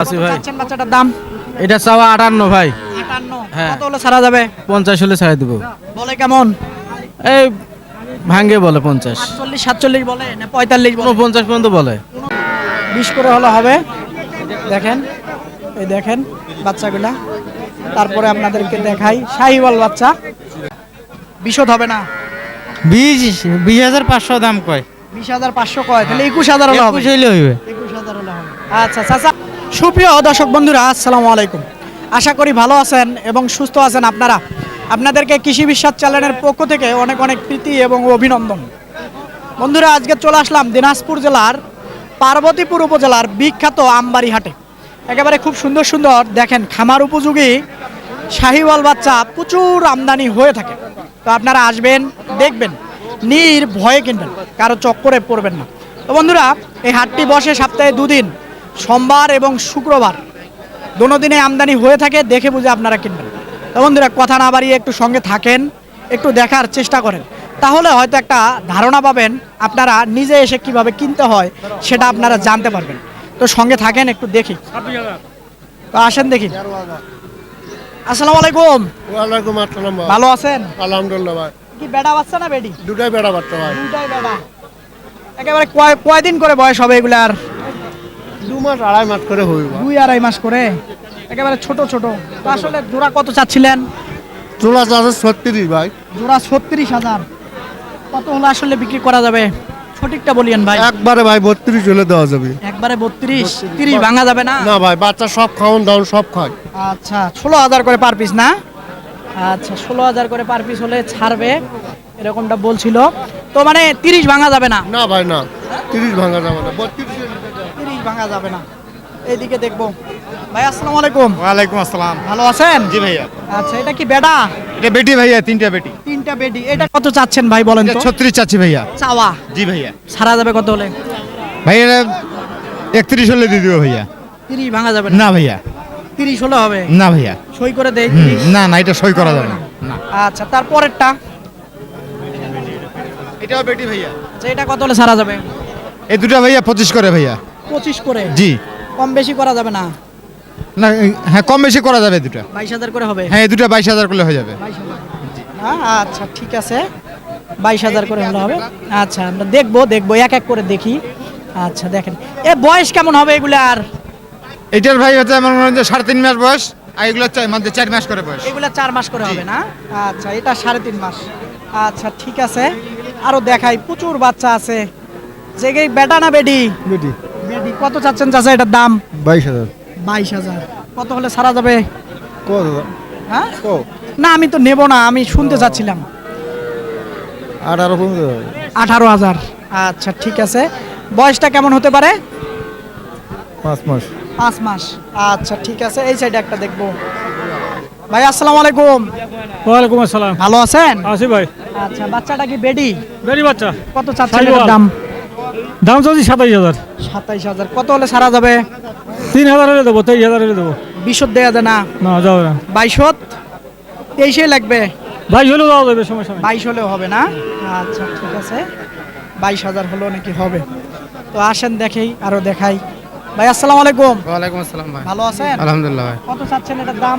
আছি ভাই। চাচ্ছেন বাচ্চাটার দাম? এটা চাওয়া 58 ভাই। 58 হ্যাঁ। কত হলে ছাড়া যাবে? 50 হলে ছাড়ে দিব। বলে কেমন? এই ভাঙ্গে বলে 50। 48 47 বলে না 45 বলে? 50 পর্যন্ত বলে। 20 করে হলে হবে। দেখেন, এই দেখেন বাচ্চাগুলা। তারপরে আপনাদেরকে দেখাই শাহিওয়াল বাচ্চা। বিশদ হবে না? 20,500 দাম কয়। 20,500 কয়, তাহলে 21,000 হলে হবে। 21 হইলে হইবে। 21,000 হলে হবে। আচ্ছা চাচা। সুপ্রিয় দর্শক বন্ধুরা, আসসালামু আলাইকুম। আশা করি ভালো আছেন এবং সুস্থ আছেন আপনারা। আপনাদেরকে কৃষি বিশ্বাস চ্যানেলের পক্ষ থেকে অনেক অনেক প্রীতি এবং অভিনন্দন। বন্ধুরা, আজকে চলে আসলাম দিনাজপুর জেলার পার্বতীপুর উপজেলার বিখ্যাত আমবাড়ি হাটে। একেবারে খুব সুন্দর সুন্দর দেখেন খামার উপযোগী শাহিওয়াল বাচ্চা প্রচুর আমদানি হয়ে থাকে। তো আপনারা আসবেন, দেখবেন, নির্ভয়ে কিনবেন, কারো চক্করে পড়বেন না। তো বন্ধুরা, এই হাটটি বসে সপ্তাহে 2 দিন, সোমবার এবং শুক্রবার। দোনো দিনে আমদানি হয়ে থাকে, দেখে বুঝে আপনারা কিনবেন। তো বন্ধুরা, কথা না বাড়িয়ে একটু সঙ্গে থাকেন, একটু দেখার চেষ্টা করেন, তাহলে হয়তো একটা ধারণা পাবেন আপনারা নিজে এসে কিভাবে কিনতে হয় সেটা আপনারা জানতে পারবেন। তো সঙ্গে থাকেন, একটু দেখি। তো আসেন দেখি। আসসালামু আলাইকুম। ওয়ালাইকুম আসসালাম ভাই। ভালো আছেন? আলহামদুলিল্লাহ ভাই। কি বেড়া বাচ্চা না বেডি? দুটাই বেড়া বাচ্চা ভাই। দুটাই বেড়া। একেবারে কয়দিন করে বয়স হবে এগুলার? 2 মাস 2.5 মাস করে হইব। 2-2.5 মাস করে। একেবারে ছোট ছোট। তো আসলে জোড়া কত চাচ্ছিলেন? চুলা চাষে 36 ভাই। জোড়া 36,000। কত হলে আসলে বিক্রি করা যাবে? সঠিকটা বলিয়েন ভাই। একবারে ভাই 32 হলে দেওয়া যাবে। একবারে 32, 30 ভাঙা যাবে না? না ভাই, বাচ্চা সব খাওয়ান দাওয়ান সব খায়। আচ্ছা, 16,000 করে পার পিস না? আচ্ছা, 16,000 করে পার পিস হলে ছাড়বে এরকমটা বলছিল। তো মানে 30 ভাঙা যাবে না? না ভাই না, 30 ভাঙা যাবে না, 32 হলে দেওয়া যাবে। 30 ভাঙা যাবে না। এইদিকে দেখবো। ভাই আসসালামু আলাইকুম। ওয়ালাইকুম আসসালাম। ভালো আছেন? জি ভাইয়া। আচ্ছা, এটা কি বেডা? এটা বেটি ভাইয়া, 3টা বেটি। 3টা বেডি। এটা কত চাচ্ছেন ভাই বলেন তো? 36 চাচ্ছি ভাইয়া। চাওয়া জি ভাইয়া। ছাড়া যাবে কত হলে? ভাইয়া 31 হলে দিয়ে দিব ভাইয়া। 30 ভাঙা যাবে না ভাইয়া। 30 হলে হবে? না ভাইয়া। সই করে দেই। না না, এটা সই করা যাবে না। না, আচ্ছা, তারপরেরটা? এটাও বেটি ভাইয়া। আচ্ছা, এটা কত হলে ছাড়া যাবে? এই দুটা ভাইয়া 25 করে ভাইয়া। 25 করে? জি। কম বেশি করা যাবে না? না, হ্যাঁ কম বেশি করা যাবে দুটা। 22,000 করে হবে? হ্যাঁ, এই দুটা 22,000 করলে হয়ে যাবে। 22,000। আচ্ছা ঠিক আছে, 22,000 করে হলে হবে। আচ্ছা, আমরা দেখবো এক এক করে দেখি। আচ্ছা দেখেন, এ বয়স কেমন হবে এগুলার? এটার ভাই হচ্ছে আমার মনে হয় 3.5 মাস বয়স, আর এগুলো মধ্যে 4 মাস করে বয়স। এগুলা 4 মাস করে হবে না? আচ্ছা, এটা 3.5 মাস। আচ্ছা ঠিক আছে, আরো দেখাই, প্রচুর বাচ্চা আছে। যে বেটা না বেডি? বেটি বেডি। কত চাচ্ছেন চাচা এটার দাম? 22,000। 22,000। কত হলে ছাড়া যাবে? কত? হ্যাঁ কত? না, আমি তো নেব না, আমি শুনতে চাচ্ছিলাম। 18 পর্যন্ত। 18,000। আচ্ছা ঠিক আছে, বয়সটা কেমন হতে পারে? 5 মাস। 5 মাস। আচ্ছা ঠিক আছে, এই সাইডে একটা দেখবো। ভাই আসসালামু আলাইকুম। ওয়ালাইকুম আসসালাম। ভালো আছেন? আছি ভাই। আচ্ছা, বাচ্চাটা কি বেডি? বেরি বাচ্চা। কত চাচ্ছেন শাহিওয়াল। এটার দাম? দাম চাচ্ছি 27,000। 27,000। কত হলে ছাড়া যাবে? 3,000 হলে দেবো, 23,000 হলে দেবো। বিশদ দেয়া যায় না? না যাবে না। 22, 23 লাগবে? 22 হলেও যাওয়া যাবে, সমস্যা নেই। 22 হলেও হবে না? আচ্ছা ঠিক আছে, 22,000 হলেও নাকি হবে। তো আসেন দেখেই, আরো দেখাই। ভাই আসসালামু আলাইকুম। ওয়ালাইকুম আসসালাম ভাই। ভালো আছেন? আলহামদুলিল্লাহ ভাই। কত চাচ্ছেন এটার দাম?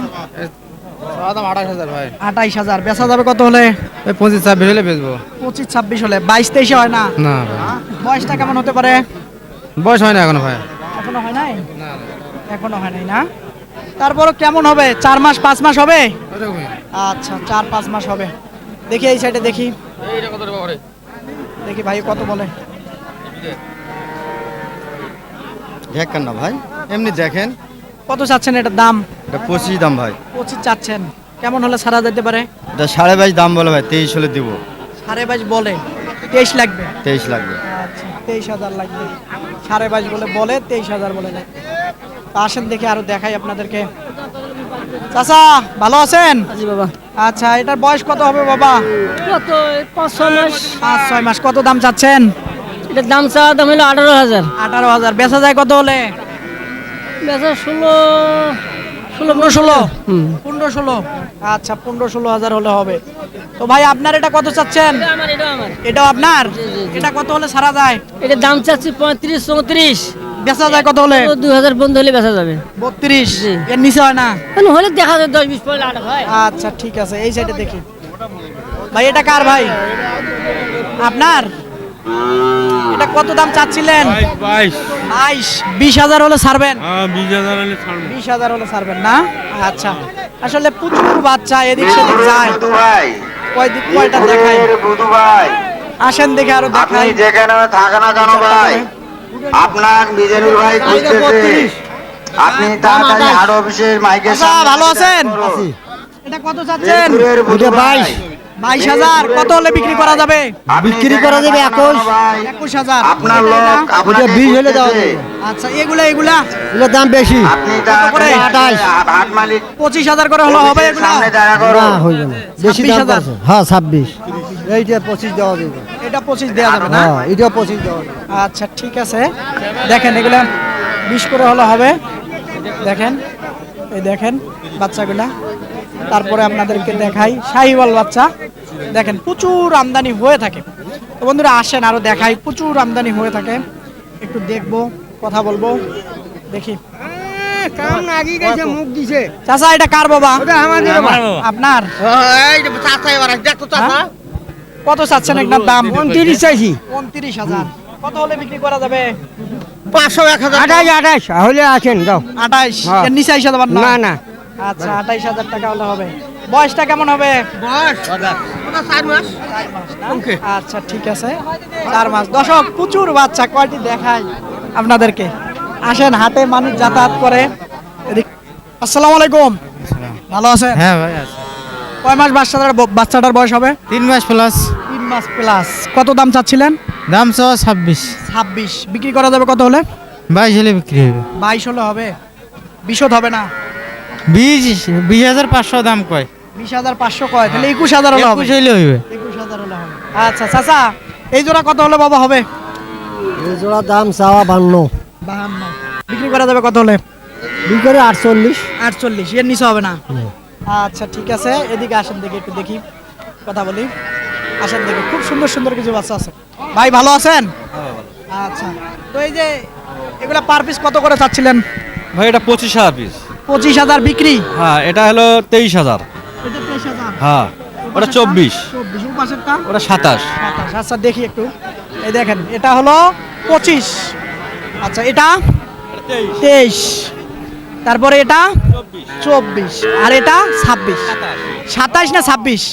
দাম 28,000 ভাই। 28,000। বেচা যাবে কত হলে? 25-26 হলে বেচবো। 25-26 হলে। 22-23 হয় না? না ভাই, বয়সটা কেমন হতে পারে? বয়স হয় না এখনো ভাই। এখনো হয় নাই? এখনো হয় নাই না? তারপরও কেমন হবে? 4 মাস 5 মাস হবে? আচ্ছা, 4-5 মাস হবে। দেখি এই সাইডে দেখি। দেখি ভাই কত বলে। দেখেন না ভাই, এমনি দেখেন। কত চাচ্ছেন এটার দাম? এটা 25 দাম ভাই। 25 চাচ্ছেন। কেমন হলে ছাড়া যেতে পারে? এটা 22.5 দাম বলে ভাই, 23 হলে দিব। 22.5 বলে, 23 লাগবে? 23 লাগবে। আচ্ছা, 23,000 লাগবে। 22.5 বলে 23,000 বলে লাগবে। তো আসেন দেখি, আরো দেখাই আপনাদেরকে। চাচা ভালো আছেন? জি বাবা। আচ্ছা, এটার বয়স কত হবে বাবা? কত 5-6 মাস। 5-6 মাস। কত দাম চাচ্ছেন? এটার দাম চাওয়া দাম হলো 18,000। 18,000। বেচা যায় কত হলে? বেচা 15-16। হুম। 15-16। আচ্ছা, 15-16,000 হলে হবে। তো ভাই আপনার এটা কত চাচ্ছেন? এটা আমার। এটাও আপনার? জি, জি, জি। এটা কত হলে ছাড়া যায়? এটার দাম চাচ্ছি 35-34। বেচা যায় কত হলে? 2000 বন্ধ হলে বেচা যাবে 32, জি। এর নিচে হয় না? এখন হলে দেখা যায় 10-20 পয়সা আটা ভাই। আচ্ছা ঠিক আছে, এই সাইডে দেখি। ভাই এটা কার ভাই? আপনার? এটা কত দাম চাচ্ছিলেন? 22, 20,000 হলে ছাড়বেন? 20,000 হলে ছাড়বেন না? আচ্ছা, আসলে প্রচুর বাচ্চা এদিক সেদিক যায়, কয়টা দেখাই, আসেন দেখে আরো দেখাই। যেখানে থাকে না কেন ভাই, আপনার মিজানুর ভাই খুঁজতেছে, আপনি তাড়াতাড়ি হাট অফিসের মাইকের আচ্ছা, সামনে ভালো আছেন? এটা কত চাচ্ছেন? 22,000। কত হলে বিক্রি করা যাবে? বিক্রি করা যাবে 21,000। আপনার লোক আপনাকে 20 হলে দেওয়া খুঁজতেছে। যাবে। আচ্ছা, এগুলা এগুলোর দাম বেশি। আপনি করে? তাড়াতাড়ি 28 হাট মালিক 25,000 করে হলে হবে অফিসের এগুলা? সামনে দেখা করো। না হইবে না, বেশি দাম 26,000 আছে। হ্যাঁ 26, এইটা 25 দেওয়া যাবে। এটা 25 দেওয়া যাবে না? হ্যাঁ এটা 25 দেওয়া যাবে। আচ্ছা ঠিক আছে, দেখেন এগুলা 20 করে হলে হবে। দেখেন, এই দেখেন বাচ্চাগুলা। তারপরে আপনাদেরকে দেখাই শাহিওয়াল বাচ্চা। দেখেন প্রচুর আমদানি হয়ে থাকে। তো বন্ধুরা আসেন আরো দেখাই, প্রচুর আমদানি হয়ে থাকে। একটু দেখবো, কথা বলবো, দেখি। চাচা এটা কার বাবা? আপনার? হ্যাঁ? কত চাচ্ছেন একটার দাম? 29 চাইছি। 29,000। কত হলে বিক্রি করা যাবে? 28 হলে আছেন দাও। 28, হ্যাঁ। এর নিচে আইসা দেবেন না? না না আচ্ছা 28,000 টাকা হলে হবে। বয়সটা কেমন হবে? 4 মাস না? আচ্ছা ঠিক আছে, 4 মাস। দর্শক প্রচুর বাচ্চা, কয়টি দেখাই আপনাদেরকে। আসেন, হাটে মানুষ যাতায়াত করে। আসসালামু আলাইকুম, ভালো আছেন? হ্যাঁ ভাই আছে। কয় মাস বাচ্চাটার বয়স হবে? 3 মাস প্লাস। 3 মাস প্লাস। কত দাম চাচ্ছিলেন? দাম 26। 26। বিক্রি করা যাবে কত হলে? 22 হলে বিক্রি হবে। 22 হলে হবে? 20 হবে না? 20,500 দাম কয়। 20,500 কয়, তাহলে 21,000 হলে হবে? 21 হলে হইবে। 21,000 হলে হবে। আচ্ছা চাচা, এই জোড়া কত হলে বাবা হবে? এই জোড়া দাম চাওয়া 52, 52। বিক্রি করা যাবে কত হলে? বিক্রি করে 48। 48, এর নিচে হবে না? আচ্ছা ঠিক আছে, এদিকে আসেন দেখি, একটু দেখি, কথা বলি। আসেন দেখি, খুব সুন্দর সুন্দর কিছু বাচ্চা আছে। ভাই ভালো আছেন? আচ্ছা, তো এই যে এগুলা পার পিস কত করে চাচ্ছিলেন? ভাই এটা 25,000 পিস। 25,000 বিক্রি? হ্যাঁ এটা হলো 23,000। এটা 23,000। হ্যাঁ ওটা 24। 24, ওই পাশেরটা? ওটা 27। 27। আচ্ছা দেখি একটু, এই দেখেন এটা হলো 25। আচ্ছা এটা 23, তারপরে এটা 24, আর এটা 26। 27 না 26?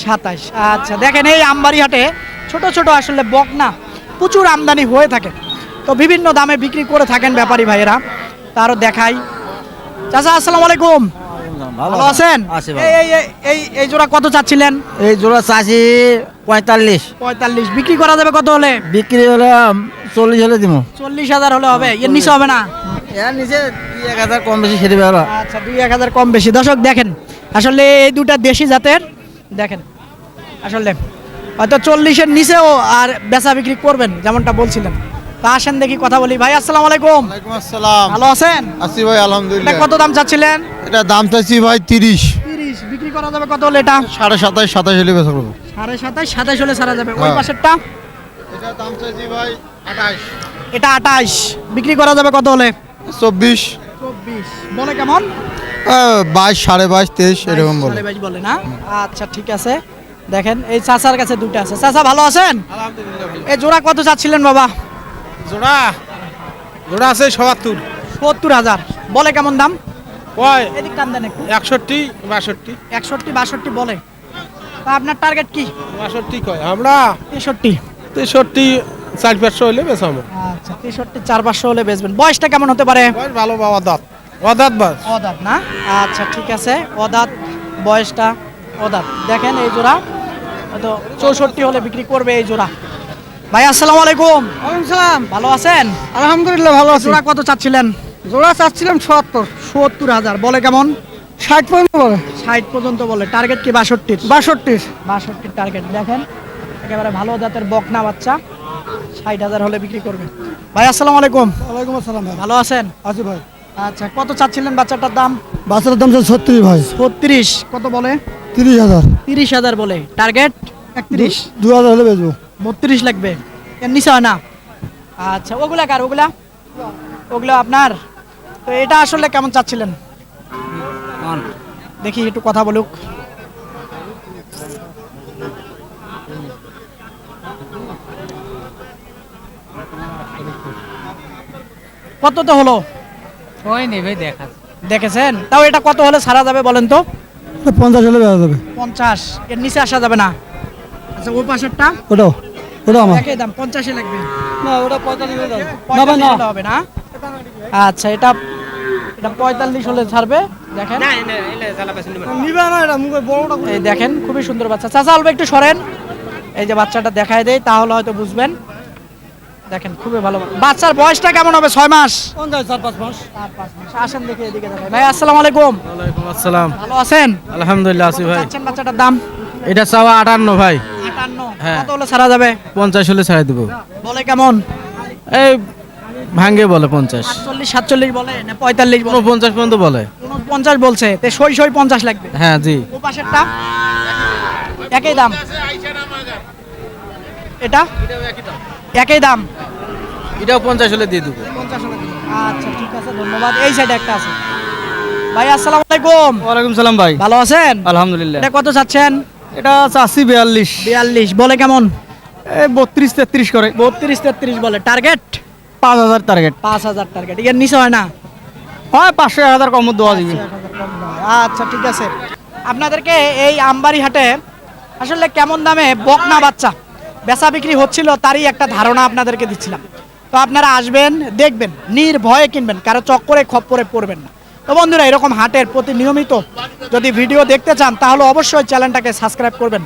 27। আচ্ছা দেখেন, এই আমবাড়ি হাটে ছোট ছোট আসলে বকনা প্রচুর আমদানি হয়ে থাকে, তো বিভিন্ন দামে বিক্রি করে থাকেন ব্যাপারী ভাইয়েরা। তারও দেখাই। চাচা আসসালামু আলাইকুম, ভালো আছেন? এই জোড়া কত চাচ্ছিলেন? এই জোড়া চাষি 45। 45। বিক্রি করা যাবে কত হলে? বিক্রি হলে 40 হলে দিব। 40,000 হলে হবে? এর নিচে হবে না? এর নিচে 1000 কম বেশি সেরে বেরো। আচ্ছা 2-1,000 কম বেশি। দর্শক দেখেন, আসলে এই দুটা দেশি জাতের, দেখেন আসলে হয়তো 40-এর নিচেও আর বেচা বিক্রি করবেন যেমনটা বলছিলেন। তা আসেন দেখি, কথা বলি। ভাই আসসালামু আলাইকুম, ওয়ালাইকুম আসসালাম। ভালো আছেন? আছি ভাই এটা আলহামদুলিল্লাহ। কত দাম চাচ্ছিলেন? এটা দাম চাইছি ভাই 30। 30। বিক্রি করা যাবে কত হলে এটা? 27.5 27 হলে বেচা করব। 27.5 27 হলে ছাড়া যাবে। ওই হ্যাঁ। পাশেরটা? এটা দাম চাইছি ভাই 28। এটা 28। বিক্রি করা যাবে কত হলে? 24। 24। বলে কেমন? 22 22.5 23 এরকম বলে। 22 বলে না? আচ্ছা ঠিক আছে, দেখেন এই চাচার কাছে দুটো আছে। চাচা ভালো আছেন? এই জোড়া কত চাচ্ছিলেন বাবা? জোড়া আছে 77। 70,000। বলে কেমন দাম? কয় এদিক টান দেন একটু। 61 62 61 62 বলে। তা আপনার টার্গেট কি? 62 কয়। আমরা 63। 63 4-500 হলে বেচাবো। আচ্ছা 63 4-500 হলে বেচবেন। বয়সটা কেমন হতে পারে? বয়স ভালো বাবা, দাঁত বাস। অদাত না? আচ্ছা ঠিক আছে, অদাত, বয়সটা অদাত। দেখেন এই জোড়া হয়তো 64 হলে বিক্রি করবে এই জোড়া। ভাই আসসালামু আলাইকুম। ওয়ালাইকুম সালাম। ভালো আছেন? আলহামদুলিল্লাহ ভালো আছি। জোড়া কত চাচ্ছিলেন? জোড়া চাচ্ছিলাম 77। 70,000। বলে কেমন? 60 পর্যন্ত বলে। 60 পর্যন্ত বলে। টার্গেট কি 62? 62 টার্গেট। দেখেন একেবারে ভালো জাতের বকনা বাচ্চা, 60,000 হলে বিক্রি করবে। ভাই আসসালামু আলাইকুম। ওয়ালাইকুম আসসালাম ভাই। ভালো আছেন? আছি ভাই। আচ্ছা কত চাচ্ছিলেন বাচ্চাটার দাম? বাচ্চার দাম 36 ভাই। 36। কত বলে? 30,000। 30,000 বলে। টার্গেট 31। 2000 হলে বেচবো। 32 লাগবে, এর নিচে হয় না? আচ্ছা ওগুলা কার? ওগুলা ওগুলো আপনার? তো এটা আসলে কেমন চাচ্ছিলেন? দেখি একটু কথা বলুক। কত তো হলো? দেখেছেন? তাও এটা কত হলে ছাড়া যাবে বলেন তো? 50 হলে বেড়া যাবে। 50 এর নিচে আসা যাবে না। আচ্ছা ও পাশেরটা ওটাও ওটা আমার একই দাম 50 এ লাগবে। না ওটা 45 হলে যাবে। 45 হলে হবে না? আচ্ছা এটা 45 হলে ছাড়বে। দেখেন নিবে না এটা মুখে বড়টা এই দেখেন খুবই সুন্দর বাচ্চা। চাচা অল্প একটু সরেন, এই যে বাচ্চাটা দেখায় দেয় তাহলে হয়তো বুঝবেন। দেখেন খুবই ভালো বাচ্চার বয়সটা কেমন হবে? 6 মাস 4-5 মাস। আসেন দেখি এদিকে দেখাই। ভাই আসসালামু আলাইকুম। ওয়ালাইকুম আসসালাম। ভালো আছেন? আলহামদুলিল্লাহ আছি ভাই। চাচ্ছেন বাচ্চাটার দাম? এটা চাওয়া 58 ভাই। 58 হ্যাঁ। কত হলে ছাড়া যাবে? 50 হলে ছাড়ে দেবো। বলে কেমন? এই ভাঙ্গে বলে 50। 48 47 বলে না 45 বলে? 50 পর্যন্ত বলে। 49 বলছে, তে সই 50 লাগবে। হ্যাঁ জি। ও পাশেরটা একই দাম? এটা একই দাম? এটাও 50 হলে দিয়ে দেবো। 50 হলে দিবেন। আচ্ছা ঠিক আছে ধন্যবাদ। এই সাইডে একটা আছে। ভাই আসসালামু আলাইকুম। ওয়ালাইকুম সালাম ভাই। ভালো আছেন? আলহামদুলিল্লাহ। এটা কত চাচ্ছেন? এটা চাচ্ছি 42। 42 বলে কেমন? এই 32 33 করে। 32 33 বলে। Target 5000 target. 5000 টার্গেট। এর নিচে হয় না? হয় 500 1000 কম দেওয়া দিবি। আচ্ছা ঠিক আছে। আপনাদেরকে এই আমবাড়ি হাটে আসলে কেমন দামে বকনা বাচ্চা বেচা বিক্রি হচ্ছিল তারই একটা ধারণা আপনাদেরকে দিচ্ছিলাম। তো আপনারা আসবেন, দেখবেন, নির্ভয়ে কিনবেন, কারো চক্করে খপ্পরে পড়বেন না। তো বন্ধুরা এরকম হাটের প্রতি নিয়মিত যদি ভিডিও দেখতে চান তাহলে অবশ্যই চ্যানেলটাকে সাবস্ক্রাইব করবেন।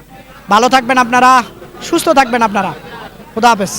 ভালো থাকবেন আপনারা, সুস্থ থাকবেন আপনারা। খুদা হাফেজ।